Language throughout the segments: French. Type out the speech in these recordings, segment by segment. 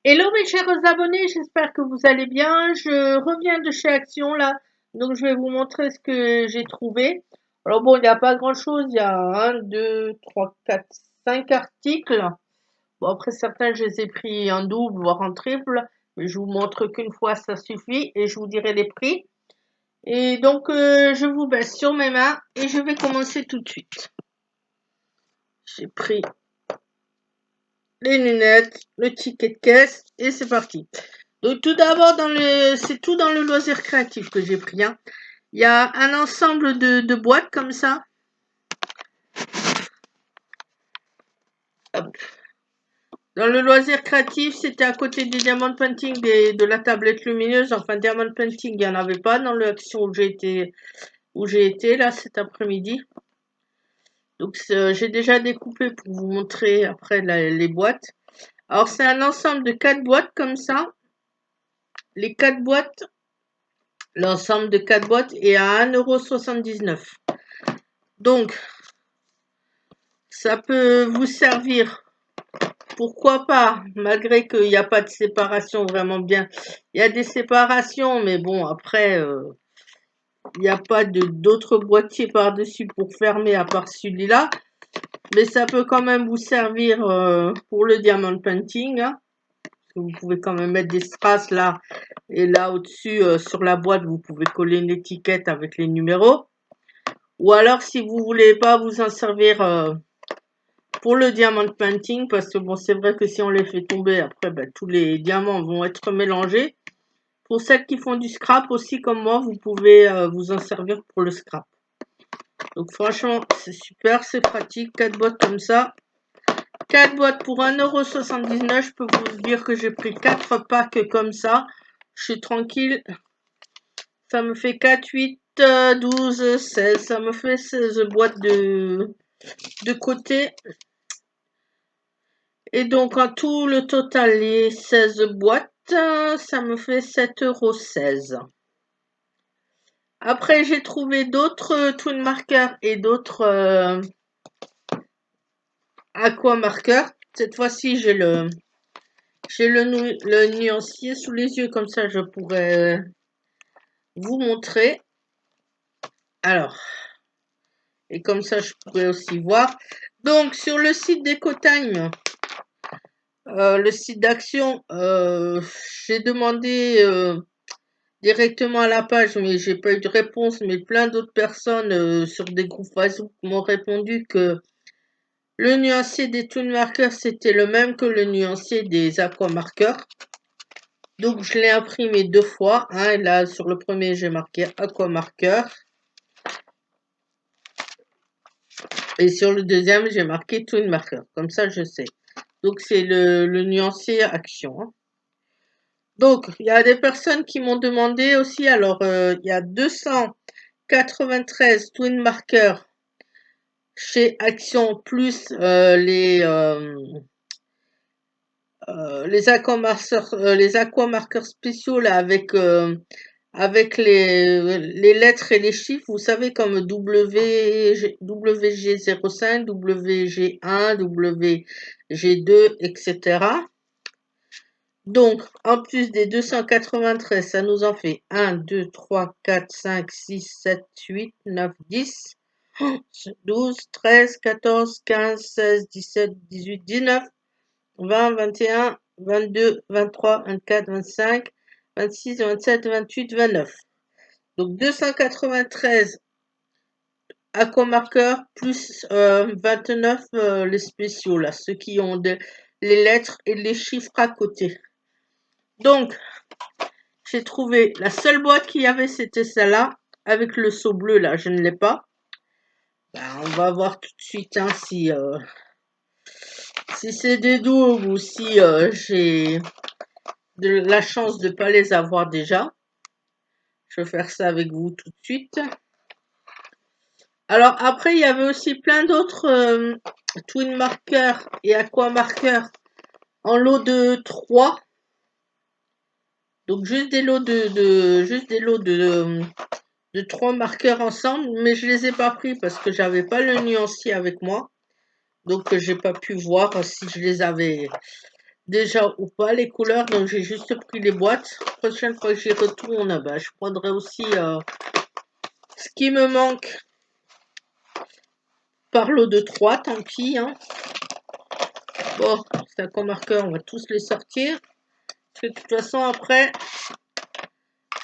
Hello mes chers abonnés, j'espère que vous allez bien. Je reviens de chez Action là, donc je vais vous montrer ce que j'ai trouvé. Alors bon, il n'y a pas grand-chose, il y a un, 2, 3, 4, 5 articles. Bon après certains je les ai pris en double voire en triple, mais je vous montre qu'une fois ça suffit et je vous dirai les prix. Et donc je vous baisse sur mes mains et je vais commencer tout de suite. J'ai pris les lunettes, le ticket de caisse et c'est parti. Donc tout d'abord c'est tout dans le loisir créatif que j'ai pris, hein. Il y a un ensemble de boîtes comme ça. Hop. Dans le loisir créatif, c'était à côté des diamond painting de la tablette lumineuse. Enfin, diamond painting, il n'y en avait pas dans l'action où j'ai été là cet après-midi. Donc j'ai déjà découpé pour vous montrer après les boîtes. Alors c'est un ensemble de 4 boîtes comme ça. Les 4 boîtes, l'ensemble de 4 boîtes est à 1,79 €. Donc ça peut vous servir, pourquoi pas, malgré qu'il n'y a pas de séparation vraiment bien. Il y a des séparations, mais bon, après, il n'y a pas d'autres boîtiers par-dessus pour fermer à part celui-là. Mais ça peut quand même vous servir pour le diamond painting, hein. Vous pouvez quand même mettre des strass là, et là au-dessus, sur la boîte, vous pouvez coller une étiquette avec les numéros. Ou alors, si vous voulez pas vous en servir pour le diamond painting, parce que bon, c'est vrai que si on les fait tomber, après, ben, tous les diamants vont être mélangés. Pour celles qui font du scrap aussi, comme moi, vous pouvez vous en servir pour le scrap. Donc franchement, c'est super, c'est pratique. 4 boîtes comme ça. 4 boîtes pour 1,79 €. Je peux vous dire que j'ai pris 4 packs comme ça. Je suis tranquille. Ça me fait 4, 8, 12, 16. Ça me fait 16 boîtes de côté. Et donc, en tout, le total, les 16 boîtes, ça me fait 7,16 €. Après, j'ai trouvé d'autres twin markers et d'autres aqua markers. Cette fois-ci, le nuancier sous les yeux, comme ça, je pourrais vous montrer. Alors, et comme ça, je pourrais aussi voir. Donc, sur le site d'EcoTime, le site d'Action, j'ai demandé directement à la page, mais j'ai pas eu de réponse, mais plein d'autres personnes sur des groupes Facebook m'ont répondu que le nuancier des Toon Markers, c'était le même que le nuancier des Aqua Markers. Donc je l'ai imprimé 2 fois, hein, et là sur le premier j'ai marqué Aqua Marker. Et sur le deuxième j'ai marqué Toon Marker, comme ça je sais. Donc c'est le nuancier Action, hein. Donc il y a des personnes qui m'ont demandé aussi, alors il y a 293 Twin Markers chez Action, plus les aquamarqueurs spéciaux là avec les lettres et les chiffres, vous savez, comme WG05, WG1, WG2, etc. Donc, en plus des 293, ça nous en fait 1, 2, 3, 4, 5, 6, 7, 8, 9, 10, 12, 13, 14, 15, 16, 17, 18, 19, 20, 21, 22, 23, 24, 25, 26, 27, 28, 29. Donc 293 aquamarqueurs plus 29 les spéciaux, là, ceux qui ont les lettres et les chiffres à côté. Donc, j'ai trouvé la seule boîte qu'il y avait, c'était celle-là, avec le seau bleu, là, je ne l'ai pas. Ben, on va voir tout de suite hein, si c'est des doubles ou si j'ai de la chance de ne pas les avoir déjà. Je vais faire ça avec vous tout de suite. Alors après, il y avait aussi plein d'autres twin markers et aqua markers en lot de 3. Donc juste des lots de 3 marqueurs ensemble, mais je les ai pas pris parce que j'avais pas le nuancier avec moi. Donc j'ai pas pu voir si je les avais déjà ou pas les couleurs, donc j'ai juste pris les boîtes. Prochaine fois que j'y retourne, bah, je prendrai aussi ce qui me manque par lot de 3, tant pis. Hein. Bon, c'est un comme marqueur, on va tous les sortir. Parce que de toute façon, après,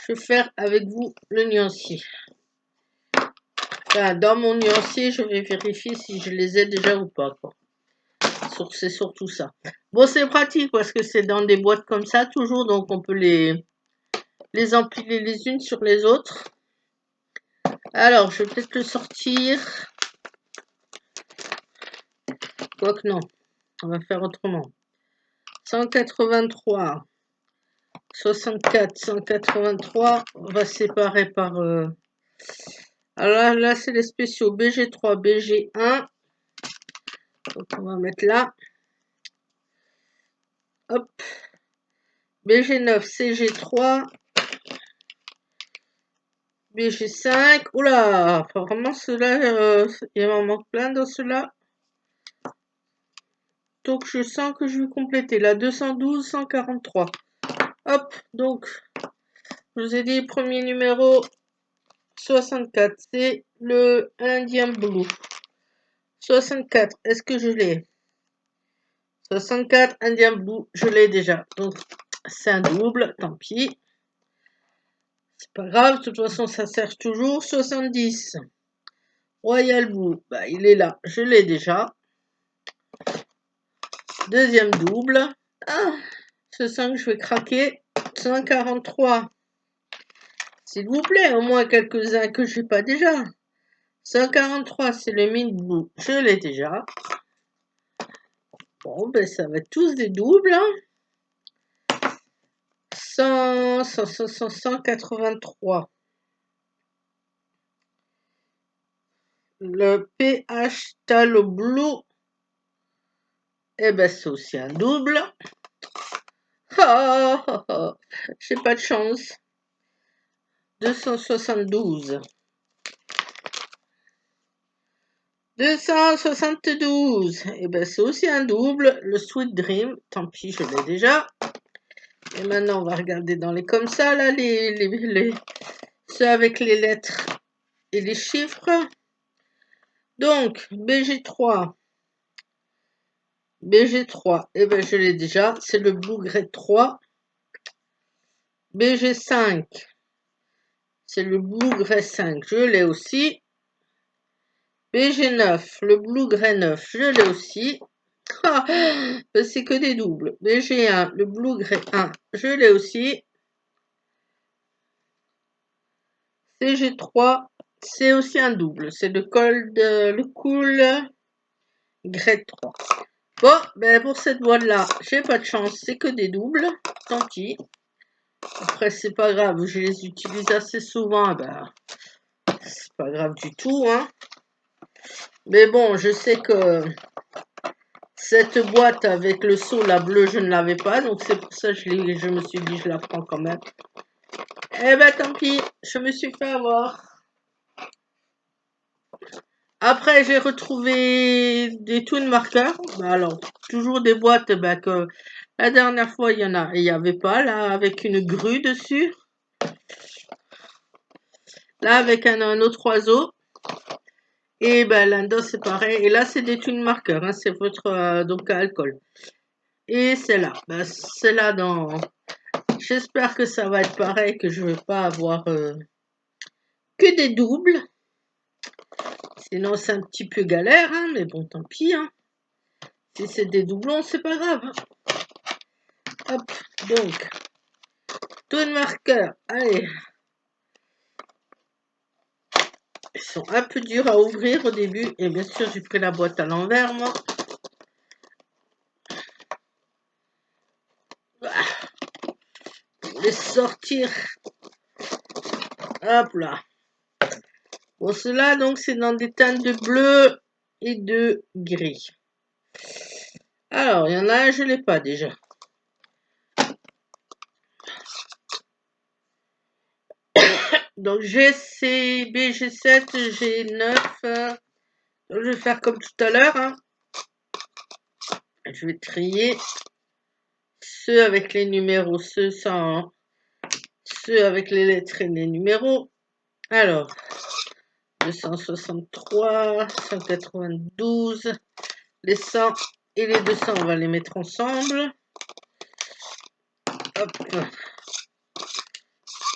je vais faire avec vous le nuancier. Enfin, dans mon nuancier, je vais vérifier si je les ai déjà ou pas. C'est surtout ça. Bon, c'est pratique parce que c'est dans des boîtes comme ça, toujours, donc on peut les empiler les unes sur les autres. Alors, je vais peut-être le sortir. Quoique non, on va faire autrement. 183, 64, 183, on va séparer par... Alors là c'est les spéciaux BG3, BG1. Donc on va mettre là. Hop. BG9, CG3. BG5. Oula, vraiment ceux-là, il m'en manque plein dans ceux-là. Donc je sens que je vais compléter. La 212, 143. Hop, donc, je vous ai dit, premier numéro, 64. C'est le Indian Blue. 64, est-ce que je l'ai? 64, Indian Blue, je l'ai déjà. Donc, c'est un double, tant pis. C'est pas grave, de toute façon, ça sert toujours. 70, Royal Blue, bah, il est là, je l'ai déjà. Deuxième double. Ah, je sens que je vais craquer. 143. S'il vous plaît, au moins quelques-uns que je n'ai pas déjà. 143, c'est le Mint Blue, je l'ai déjà. Bon, ben ça va être tous des doubles. Hein. 183. Le PH Talo Blue. Eh ben, c'est aussi un double. Oh, oh, oh. J'ai pas de chance. 272. 272. Eh ben, c'est aussi un double. Le Sweet Dream. Tant pis, je l'ai déjà. Et maintenant, on va regarder dans les comme ça, là, ceux avec les lettres et les chiffres. Donc, BG3. BG3, eh ben, je l'ai déjà. C'est le Blue Grade 3. BG5. C'est le Blue Grey 5. Je l'ai aussi. BG9. Le Blue Grey 9. Je l'ai aussi. Ah, c'est que des doubles. BG1. Le Blue Grey 1. Je l'ai aussi. CG3. C'est aussi un double. C'est le Cool Grade 3. Bon, ben pour cette boîte-là, j'ai pas de chance, c'est que des doubles, tant pis. Après, c'est pas grave, je les utilise assez souvent, ben, c'est pas grave du tout, hein. Mais bon, je sais que cette boîte avec le seau, la bleue, je ne l'avais pas, donc c'est pour ça que je me suis dit, je la prends quand même. Eh ben, tant pis, je me suis fait avoir. Après, j'ai retrouvé des twin marqueurs. Bah, alors, toujours des boîtes bah, que la dernière fois, il n'y avait pas, là, avec une grue dessus. Là, avec un autre oiseau. Et bah, l'indos, c'est pareil. Et là, c'est des twin marqueurs. Hein, c'est votre donc alcool. Et c'est là. Bah, c'est là dans... J'espère que ça va être pareil, que je ne vais pas avoir que des doubles. Sinon, c'est un petit peu galère, hein, mais bon, tant pis. Hein. Si c'est des doublons, c'est pas grave. Hein. Hop, donc, twin marqueur. Allez. Ils sont un peu durs à ouvrir au début. Et bien sûr, j'ai pris la boîte à l'envers, moi. Pour les sortir. Hop là. Bon, cela donc, c'est dans des teintes de bleu et de gris. Alors, il y en a un, je ne l'ai pas déjà. Donc, GCB, G7, G9. Je vais faire comme tout à l'heure. Hein. Je vais trier. ceux avec les numéros, ceux sans, ceux avec les lettres et les numéros. Alors, 263, 192, les 100 et les 200, on va les mettre ensemble. Hop.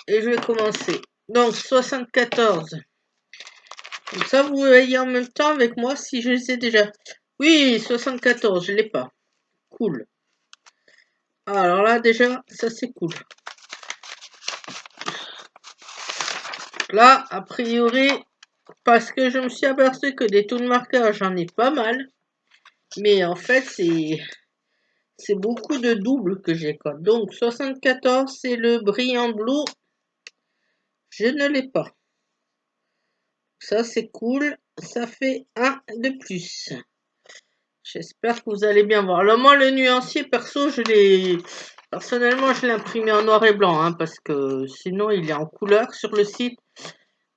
Et je vais commencer. Donc, 74. Comme ça, vous voyez en même temps avec moi si je les ai déjà. Oui, 74, je ne l'ai pas. Cool. Alors là, déjà, ça c'est cool. Là, a priori, parce que je me suis aperçu que des taux de marquage, j'en ai pas mal. Mais en fait, c'est beaucoup de doubles que j'ai quoi. Donc, 74, c'est le brillant bleu. Je ne l'ai pas. Ça, c'est cool. Ça fait un de plus. J'espère que vous allez bien voir. Alors, moi, le nuancier, perso, personnellement, je l'ai imprimé en noir et blanc, hein, parce que sinon, il est en couleur sur le site.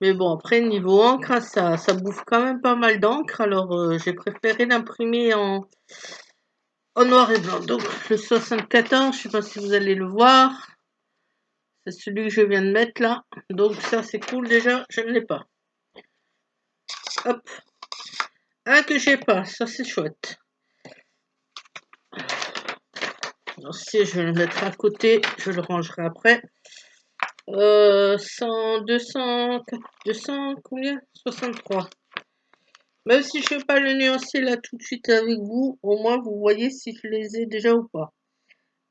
Mais bon, après, niveau encre, ça bouffe quand même pas mal d'encre. Alors, j'ai préféré l'imprimer en noir et blanc. Donc, le 74, je sais pas si vous allez le voir. C'est celui que je viens de mettre là. Donc, ça, c'est cool déjà. Je ne l'ai pas. Hop. Un que j'ai pas. Ça, c'est chouette. Alors, si je vais le mettre à côté, je le rangerai après. 100, 200, 200, combien? 63. Même si je ne fais pas le nuancier là tout de suite avec vous, au moins vous voyez si je les ai déjà ou pas.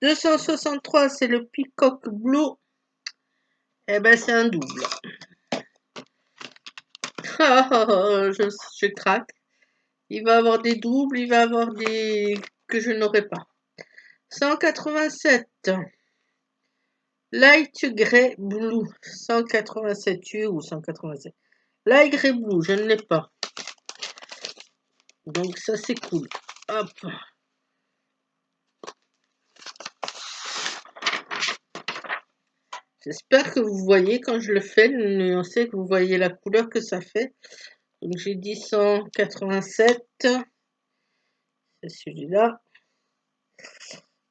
263, c'est le Peacock Blue. Eh ben, c'est un double. Je craque. Il va avoir des doubles, il va avoir des que je n'aurai pas. 187. Light Grey Blue. 187 ou 187. Light Grey Blue, je ne l'ai pas. Donc ça c'est cool. Hop. J'espère que vous voyez quand je le fais, le nuancé, que vous voyez la couleur que ça fait. Donc j'ai dit 187. C'est celui-là.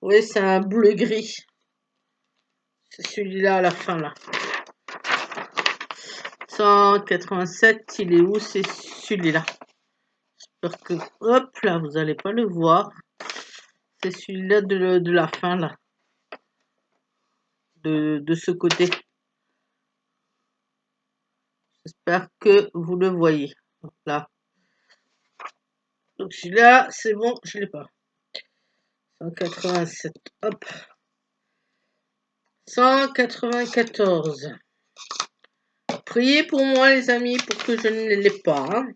Oui, c'est un bleu-gris. C'est celui-là à la fin là. 187, il est où? C'est celui-là. J'espère que, hop là, vous n'allez pas le voir. C'est celui-là de la fin là. De ce côté. J'espère que vous le voyez. Là. Donc celui-là, c'est bon, je ne l'ai pas. 187. Hop. 194. Priez pour moi, les amis, pour que je ne l'ai pas. Hein.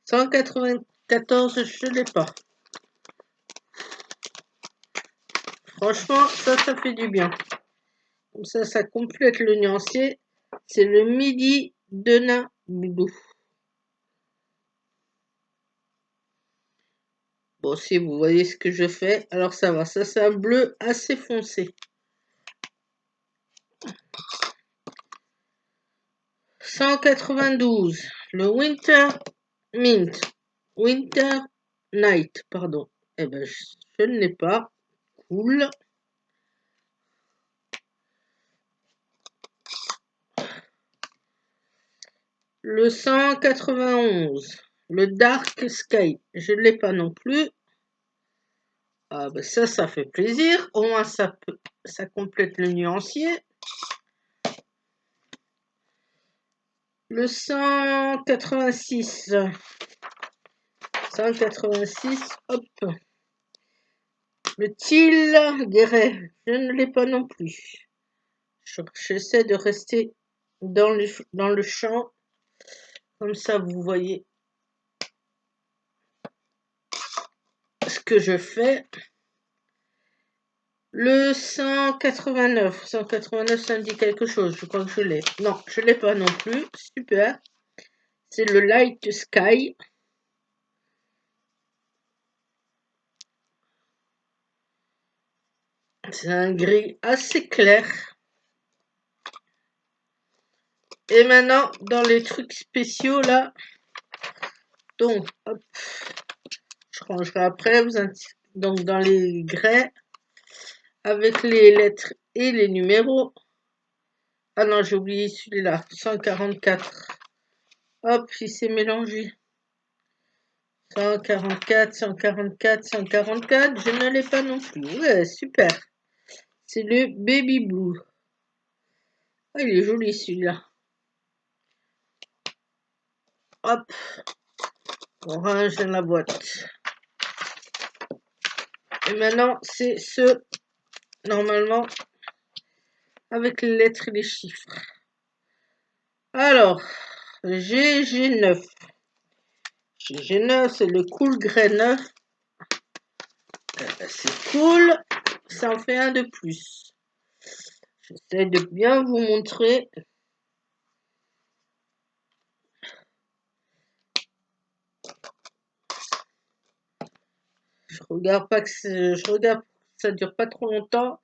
194, je ne l'ai pas. Franchement, ça fait du bien. Comme ça complète le nuancier. C'est le Midi Denain Blue. Bon, si vous voyez ce que je fais, alors ça va. Ça, c'est un bleu assez foncé. 192. Le Winter Mint. Winter Night, pardon. Eh ben, je ne l'ai pas. Cool. Le 191. Le Dark Sky. Je ne l'ai pas non plus. Ah ben ça fait plaisir. Au moins, ça complète le nuancier. Le 186. 186, hop. Le Teal Guéret, je ne l'ai pas non plus. J'essaie de rester dans le champ. Comme ça, vous voyez ce que je fais. Le 189. 189, ça me dit quelque chose. Je crois que je l'ai. Non, je ne l'ai pas non plus. Super. C'est le Light Sky. C'est un gris assez clair. Et maintenant, dans les trucs spéciaux, là. Donc, hop. Je rangerai après. Donc, dans les grès. avec les lettres et les numéros. Ah non, j'ai oublié celui-là, 144. Hop, il s'est mélangé. 144, 144, 144, je ne l'ai pas non plus. Ouais, super. C'est le Baby Blue. Ah, il est joli celui-là. Hop, on range dans la boîte. Et maintenant, c'est ce, normalement, avec les lettres et les chiffres. Alors, GG9. GG9, c'est le Cool Grey 9. C'est cool. Ça en fait un de plus. J'essaie de bien vous montrer. Je regarde pas que ça dure pas trop longtemps.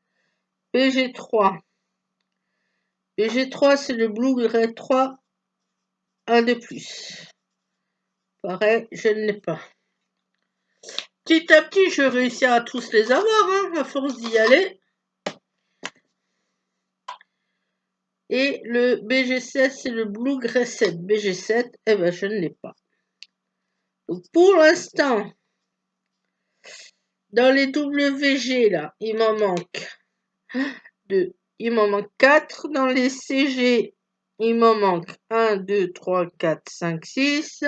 BG3. BG3, c'est le Blue Grey 3. Un de plus. Pareil, je ne l'ai pas. Petit à petit, je réussis à tous les avoir, hein, à force d'y aller. Et le BG7, c'est le Blue Grey 7. BG7, eh ben, je ne l'ai pas. Donc, pour l'instant, dans les WG, là, il m'en manque 2. Il m'en manque 4. Dans les CG, il m'en manque 1, 2, 3, 4, 5, 6.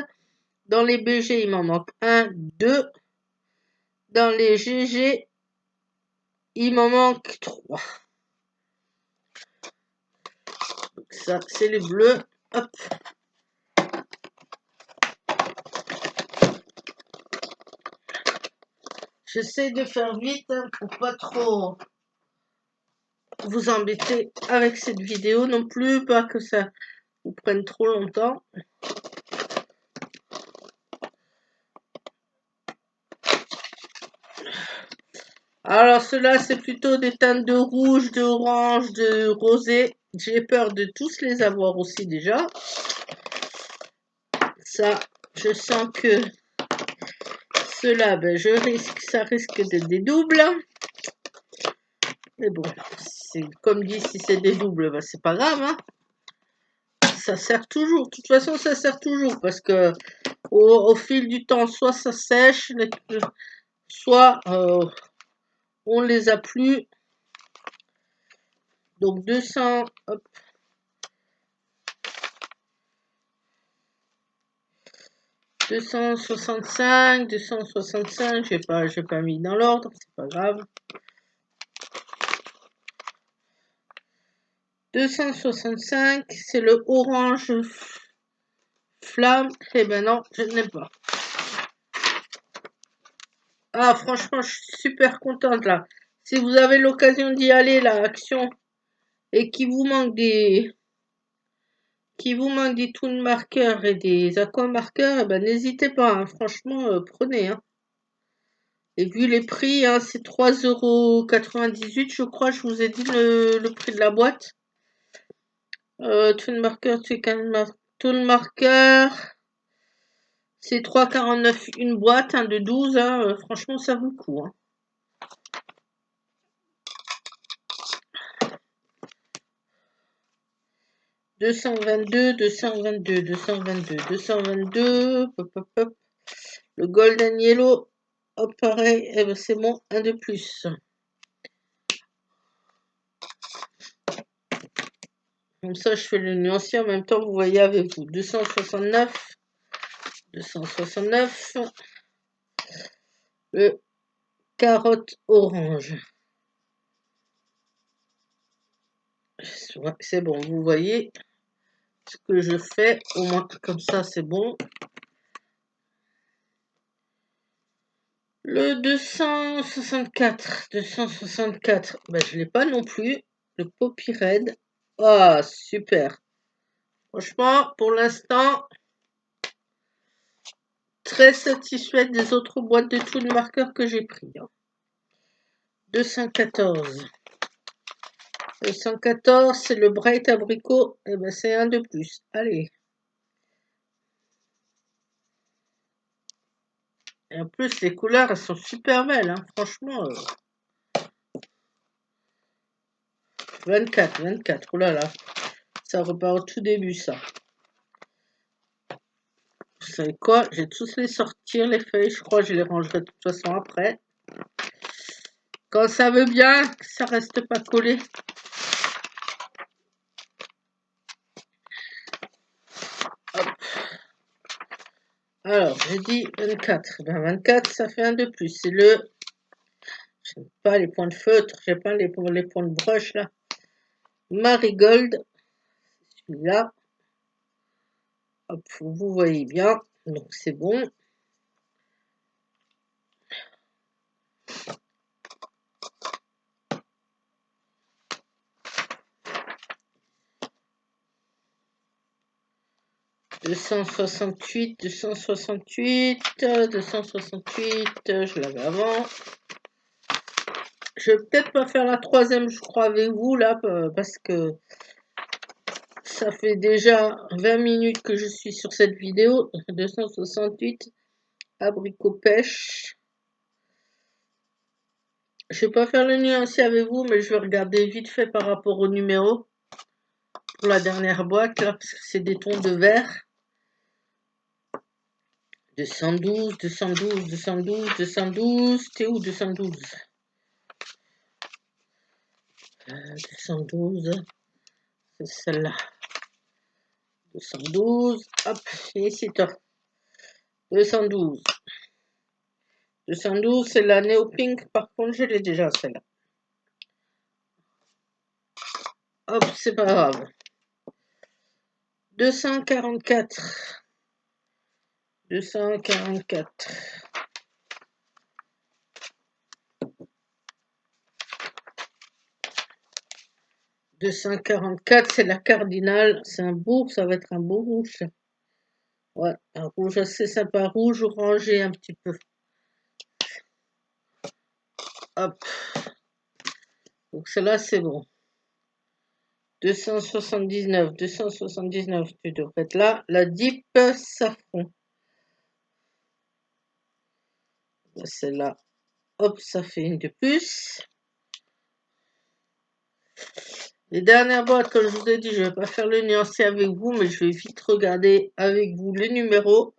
Dans les BG, il m'en manque 1, 2. Dans les GG, il m'en manque 3. Donc ça, c'est les bleus. Hop. J'essaie de faire vite hein, pour pas trop vous embêter avec cette vidéo non plus, pas que ça vous prenne trop longtemps. Alors ceux-là, c'est plutôt des teintes de rouge, de orange, de rosé. J'ai peur de tous les avoir aussi déjà. Ça, je sens que ceux-là, ben, ça risque d'être des doubles. Mais bon, c'est comme dit, si c'est des doubles, ben, c'est pas grave. Hein. Ça sert toujours. De toute façon, ça sert toujours parce que au fil du temps, soit ça sèche, soit on les a plus. Donc 200, hop. 265, 265, j'ai pas mis dans l'ordre, c'est pas grave. 265, c'est le orange flamme. Eh ben non, je ne l'ai pas. Ah, franchement, je suis super contente là. Si vous avez l'occasion d'y aller, là, Action, et qu'il vous manque des toon marqueurs et des aqua marqueurs, eh ben, n'hésitez pas, hein. Franchement, prenez. Hein. Et vu les prix, hein, c'est 3,98 €, je crois, je vous ai dit le prix de la boîte. Toon marqueur, toon marqueur, c'est 3,49 € une boîte, hein, de 12, hein, franchement, ça vaut le coup. Hein. « 222, 222, 222, 222, hop, hop, hop. Le Golden Yellow, hop, pareil, eh ben, c'est bon, un de plus. Comme ça, je fais le nuancier en même temps, vous voyez avec vous. 269, 269, le carotte orange. C'est bon, vous voyez ce que je fais, au moins comme ça, c'est bon. Le 264, ben, je ne l'ai pas non plus. Le Poppy Red. Ah, super. Franchement, pour l'instant, très satisfaite des autres boîtes de toon marqueurs que j'ai pris. 214. 214, c'est le Bright Abricot. Et ben, c'est un de plus. Allez. Et en plus, les couleurs, elles sont super belles. Hein. Franchement. 24, 24. Oh là là. Ça repart au tout début, ça. Vous savez quoi? Je vais tous les sortir, les feuilles. Je crois que je les rangerai de toute façon après. Quand ça veut bien, ça reste pas collé. Hop. Alors, j'ai dit 24. Ben 24, ça fait un de plus. C'est le... J'aime pas les points de feutre. J'aime pas les points de brush, là. Marigold. Celui-là. Hop, vous voyez bien. Donc, c'est bon. « 268, 268, 268, je l'avais avant. Je vais peut-être pas faire la troisième, je crois, avec vous, là, parce que ça fait déjà 20 minutes que je suis sur cette vidéo. 268, abricot pêche. Je vais pas faire le nuancier avec vous, mais je vais regarder vite fait par rapport au numéro. Pour la dernière boîte, là, parce que c'est des tons de vert. 212, 212, 212, 212. T'es où 212? 212. C'est celle-là. 212. Hop, ici, toi. 212. 212, c'est la Neo Pink. Par contre, je l'ai déjà, celle-là. Hop, c'est pas grave. 244. 244. 244, c'est la cardinale. C'est un beau, ça va être un beau rouge. Ouais, un rouge assez sympa, rouge orangé un petit peu. Hop. Donc celle-là, c'est bon. 279, 279, tu devrais être là. La Deep Safran. Celle-là, hop, ça fait une de plus. Les dernières boîtes, comme je vous ai dit, je ne vais pas faire le nuancier avec vous, mais je vais vite regarder avec vous les numéros.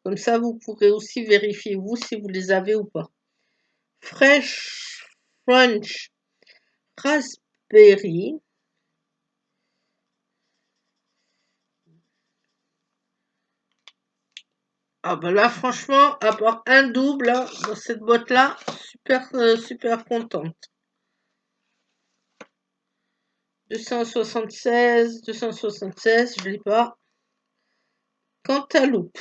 Comme ça, vous pourrez aussi vérifier, vous, si vous les avez ou pas. Fresh French Raspberry. Ah ben là, franchement, à part un double là, dans cette boîte-là, super contente. 276, 276, je l'ai pas. Cantaloupe.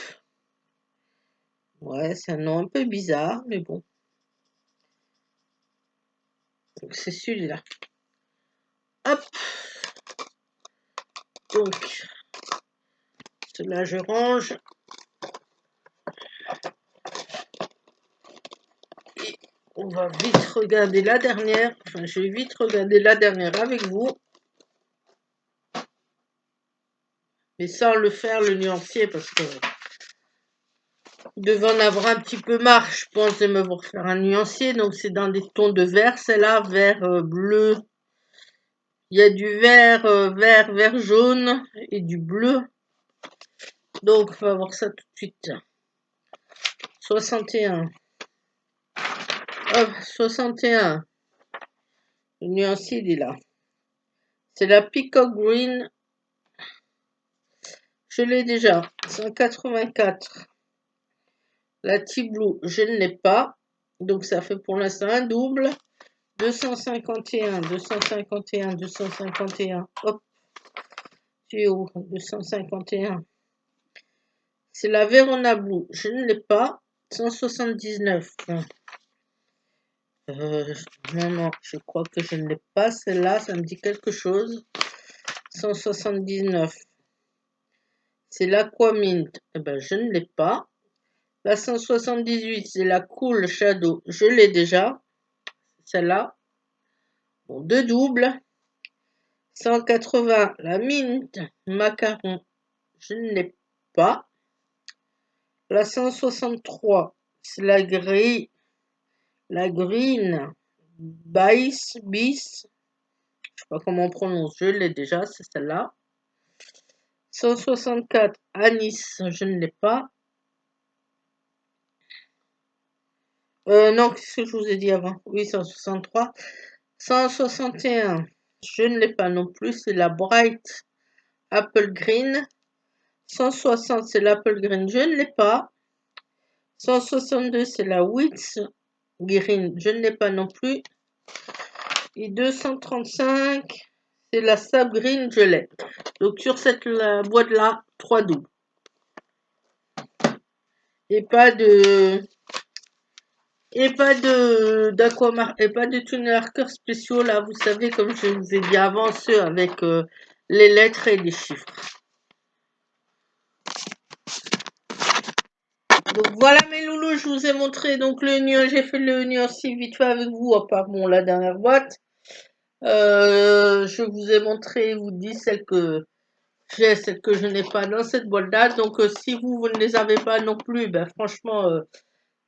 Ouais, c'est un nom un peu bizarre, mais bon. Donc c'est celui-là. Hop. Donc, cela je range. Et on va vite regarder la dernière. Enfin, je vais vite regarder la dernière avec vous. Mais sans le faire, le nuancier, parce que vous devez en avoir un petit peu marre, je pense, de me refaire un nuancier. Donc, c'est dans des tons de vert. Celle-là, vert bleu. Il y a du vert, vert jaune et du bleu. Donc, on va voir ça tout de suite. 61. Hop, 61. Le nuancier, il est là. C'est la Peacock Green. Je l'ai déjà. 184. La T-Blue, je ne l'ai pas. Donc, ça fait pour l'instant un double. 251, 251, 251. Hop. Tu es où? 251. C'est la Verona Blue. Je ne l'ai pas. 179. Non, je crois que je ne l'ai pas. Celle-là, ça me dit quelque chose. 179. C'est l'Aquamint. Eh ben, je ne l'ai pas. La 178, c'est la Cool Shadow. Je l'ai déjà. Celle-là. Bon, deux doubles. 180, la Mint Macaron. Je ne l'ai pas. La 163, c'est la green Bis. sais pas comment on prononce, je l'ai déjà, c'est celle-là. 164 Anis, je ne l'ai pas. Non, qu'est-ce que je vous ai dit avant? Oui, 163. 161, je ne l'ai pas non plus, c'est la Bright Apple Green. 160, c'est l'Apple Green, je ne l'ai pas. 162, c'est la Wits Green, je ne l'ai pas non plus. Et 235, c'est la Sab Green, je l'ai. Donc sur cette boîte-là, 3 doubles. Et pas de d'aquamar et pas de tuner marqueurs spéciaux là, vous savez, comme je vous ai dit avant, ceux avec les lettres et les chiffres. Donc voilà mes loulous, je vous ai montré donc le union, j'ai fait le union aussi vite fait avec vous, à part bon la dernière boîte. Je vous ai montré, vous dis celle que j'ai, celle que je n'ai pas dans cette boîte-là. Donc si vous ne les avez pas non plus, ben franchement,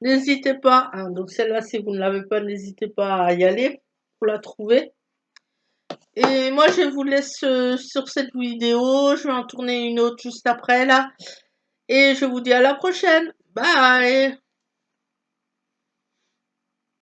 n'hésitez pas. Hein. Donc celle-là, si vous ne l'avez pas, n'hésitez pas à y aller pour la trouver. Et moi, je vous laisse sur cette vidéo. Je vais en tourner une autre juste après là. Et je vous dis à la prochaine. Bye!